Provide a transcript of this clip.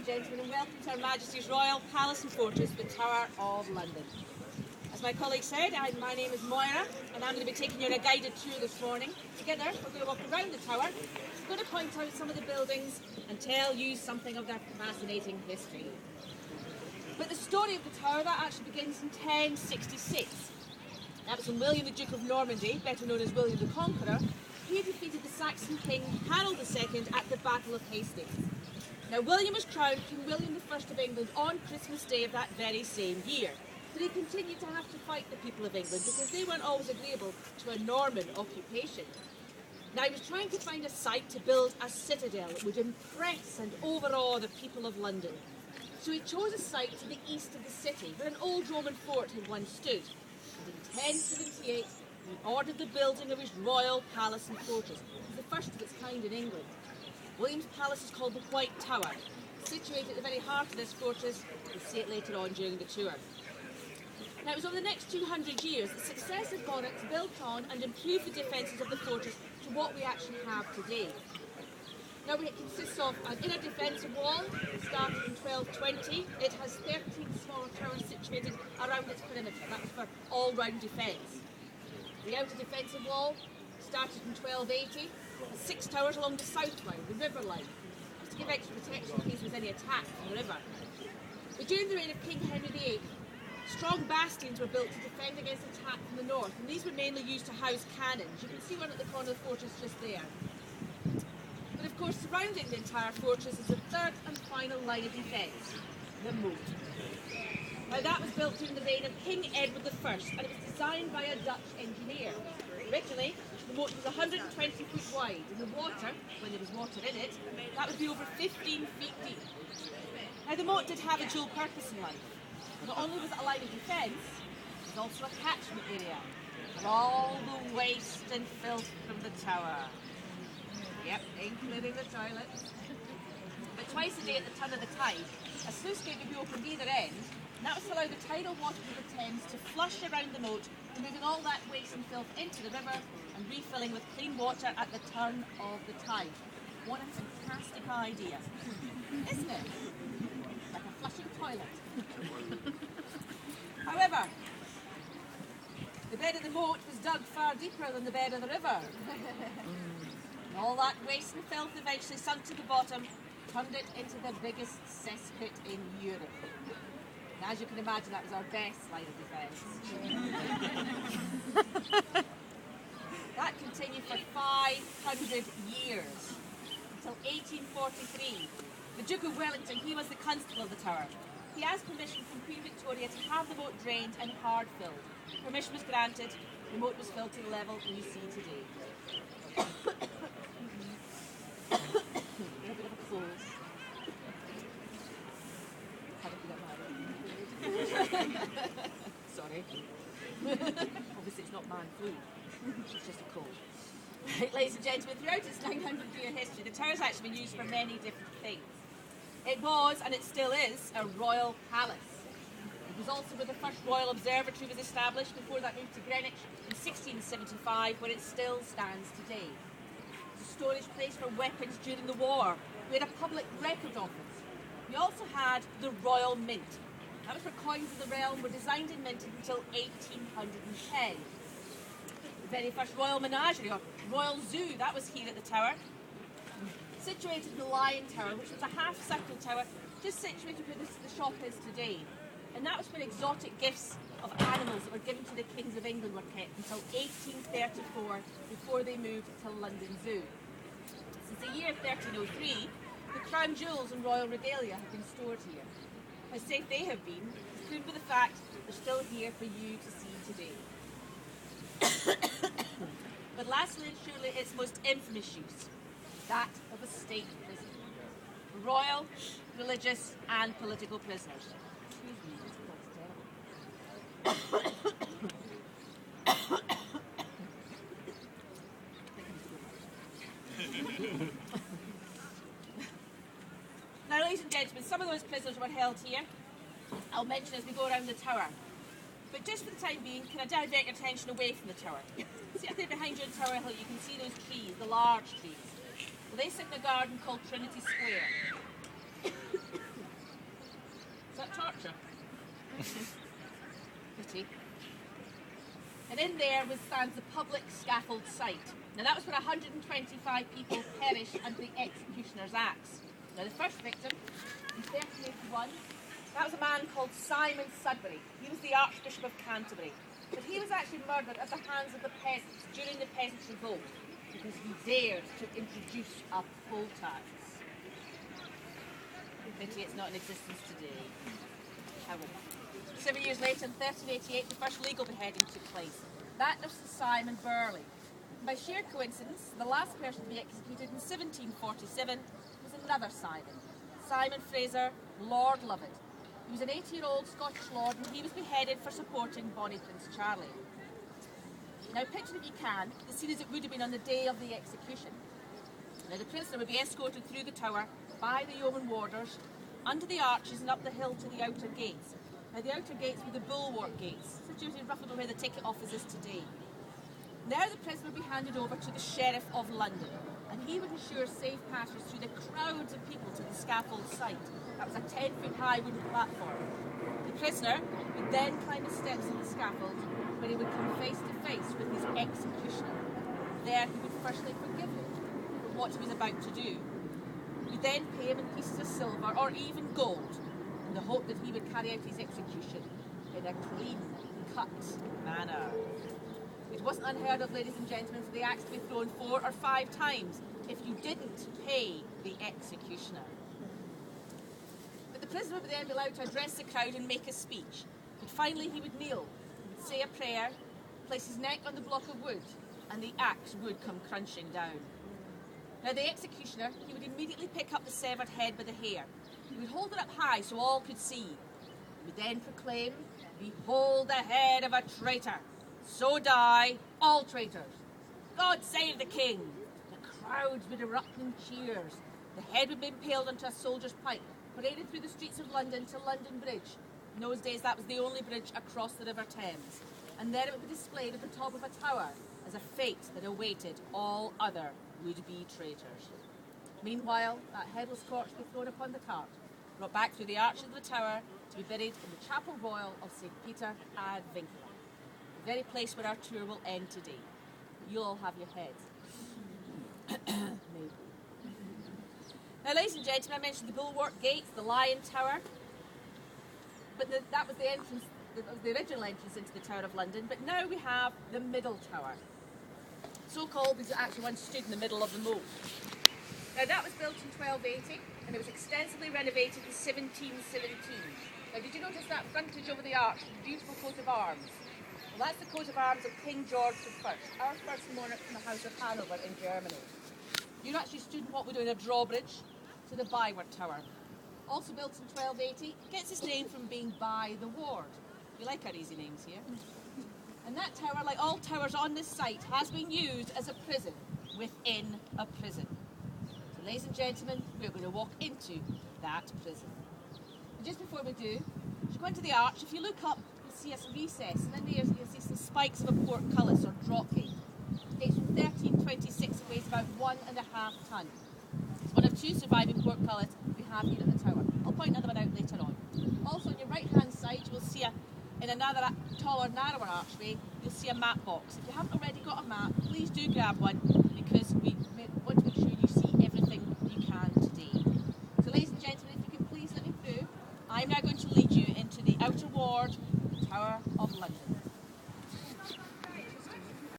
gentlemen, and welcome to Her Majesty's Royal Palace and Fortress, the Tower of London. As my colleague said, my name is Moira, and I'm going to be taking you on a guided tour this morning. Together, we're going to walk around the tower. We're going to point out some of the buildings and tell you something of their fascinating history. But the story of the tower, that actually begins in 1066. That was when William the Duke of Normandy, better known as William the Conqueror, he defeated the Saxon king Harold II at the Battle of Hastings. Now, William was crowned King William I of England on Christmas Day of that very same year. But he continued to have to fight the people of England because they weren't always agreeable to a Norman occupation. Now, he was trying to find a site to build a citadel that would impress and overawe the people of London. So he chose a site to the east of the city, where an old Roman fort had once stood. And in 1078, he ordered the building of his royal palace and fortress. It was the first of its kind in England. William's palace is called the White Tower. Situated at the very heart of this fortress, you'll see it later on during the tour. Now, it was over the next 200 years that successive monarchs built on and improved the defences of the fortress to what we actually have today. Now, it consists of an inner defensive wall, started in 1220. It has 13 smaller towers situated around its perimeter. That was for all-round defence. The outer defensive wall started in 1280. Has 6 towers along the south line, the river line, to give extra protection in case there was any attack from the river. But during the reign of King Henry VIII, strong bastions were built to defend against attack from the north, and these were mainly used to house cannons. You can see one at the corner of the fortress just there. But of course, surrounding the entire fortress is the third and final line of defence, the moat. Now, that was built during the reign of King Edward I, and it was designed by a Dutch engineer. Originally, the moat was 120 feet wide, and the water, when there was water in it, that would be over 15 feet deep. Now, the moat did have a dual purpose in life. Not only was it a line of defence, it was also a catchment area for all the waste and filth from the tower. Yep, including the toilet. But twice a day at the turn of the tide, a sluice gate would be opened either end, and that was to allow the tidal water of the Thames to flush around the moat, removing all that waste and filth into the river and refilling with clean water at the turn of the tide. What a fantastic idea, isn't it? Like a flushing toilet. However, the bed of the moat was dug far deeper than the bed of the river. And all that waste and filth eventually sunk to the bottom, turned it into the biggest cesspit in Europe. And as you can imagine, that was our best line of defence. That continued for 500 years, until 1843. The Duke of Wellington, he was the constable of the tower. He asked permission from Queen Victoria to have the moat drained and hard filled. Permission was granted, the moat was filled to the level we see today. A bit of a close. Sorry. Obviously it's not man flu, it's just a cold. Right, ladies and gentlemen, throughout its 900-year history, the tower's actually been used for many different things. It was, and it still is, a royal palace. It was also where the first royal observatory was established before that moved to Greenwich in 1675, where it still stands today. It's a storage place for weapons during the war. We had a public record office. We also had the Royal Mint. That was where coins of the realm were designed and minted until 1810. The very first royal menagerie, or royal zoo, that was here at the tower. Situated in the Lion Tower, which was a half-circle tower, just situated where the shop is today. And that was where exotic gifts of animals that were given to the kings of England were kept until 1834, before they moved to London Zoo. Since the year 1303, the crown jewels and royal regalia have been stored here. How safe they have been is proved by the fact they're still here for you to see today. But lastly and surely its most infamous use, that of a state prison. Royal, religious and political prisoners. Excuse me, that's terrible. Now, ladies and gentlemen, some of those prisoners were held here. I'll mention as we go around the tower. But just for the time being, can I divert your attention away from the tower? See up there behind you in Tower Hill, you can see those trees, the large trees. Well, they sit in a garden called Trinity Square. within there stands the public scaffold site. Now that was where 125 people perished under the executioner's axe. Now the first victim, in 1381, that was a man called Simon Sudbury. He was the Archbishop of Canterbury. But he was actually murdered at the hands of the peasants during the Peasants' Revolt because he dared to introduce a poll tax. Pity it's not in existence today. However, 7 years later, in 1388, the first legal beheading took place. That was Simon Burley. By sheer coincidence, the last person to be executed in 1747 was another Simon, Simon Fraser, Lord Lovett. He was an 80-year-old Scottish lord and he was beheaded for supporting Bonnie Prince Charlie. Now picture if you can, the scene as it would have been on the day of the execution. Now the prisoner would be escorted through the tower by the yeoman warders, under the arches and up the hill to the outer gates. Now the outer gates were the bulwark gates, situated roughly where the ticket office is today. Now the prisoner would be handed over to the Sheriff of London, and he would ensure safe passage through the crowds of people to the scaffold site. That was a 10-foot high wooden platform. The prisoner would then climb the steps of the scaffold, where he would come face to face with his executioner. There he would firstly forgive him for what he was about to do. He would then pay him in pieces of silver or even gold, in the hope that he would carry out his execution in a clean-cut manner. It wasn't unheard of, ladies and gentlemen, for the axe to be thrown 4 or 5 times if you didn't pay the executioner. But the prisoner would then be allowed to address the crowd and make a speech. But finally he would kneel, he would say a prayer, place his neck on the block of wood, and the axe would come crunching down. Now the executioner, he would immediately pick up the severed head by the hair. He would hold it up high so all could see. He would then proclaim, "Behold the head of a traitor! So die all traitors! God save the king!" The crowds would erupt in cheers. The head would be impaled onto a soldier's pike, paraded through the streets of London to London Bridge. In those days that was the only bridge across the River Thames. And then it would be displayed at the top of a tower as a fate that awaited all other would-be traitors. Meanwhile, that headless corpse would be thrown upon the cart, brought back through the arches of the tower to be buried in the Chapel Royal of St. Peter ad Vincula, the very place where our tour will end today. You'll all have your heads. Maybe. Now, ladies and gentlemen, I mentioned the bulwark gates, the Lion Tower, but that was the entrance, the original entrance into the Tower of London, but now we have the Middle Tower. So called because it actually once stood in the middle of the moat. Now that was built in 1280 and it was extensively renovated in 1717. Now did you notice that frontage over the arch, the beautiful coat of arms? Well, that's the coat of arms of King George I, our first monarch from the House of Hanover in Germany. You actually stood in what we're doing a drawbridge to the Byward Tower. Also built in 1280, gets its name from being by the ward. We like our easy names here. And that tower, like all towers on this site, has been used as a prison within a prison. So ladies and gentlemen, we're going to walk into that prison. And just before we do, as you go into the arch, if you look up, you'll see a recess, and in there you'll see some spikes of a portcullis or drop gate. It dates from 1326 and weighs about 1.5 tonnes. It's one of 2 surviving portcullis we have here at the tower. I'll point another one out later on. Also on your right hand side you will see in another taller, narrower archway, you'll see a map box. If you haven't already got a map, please do grab one because we want to make sure you see everything you can today. So ladies and gentlemen, if you can please let me through, I'm now going to lead you into the outer ward, the Tower of London.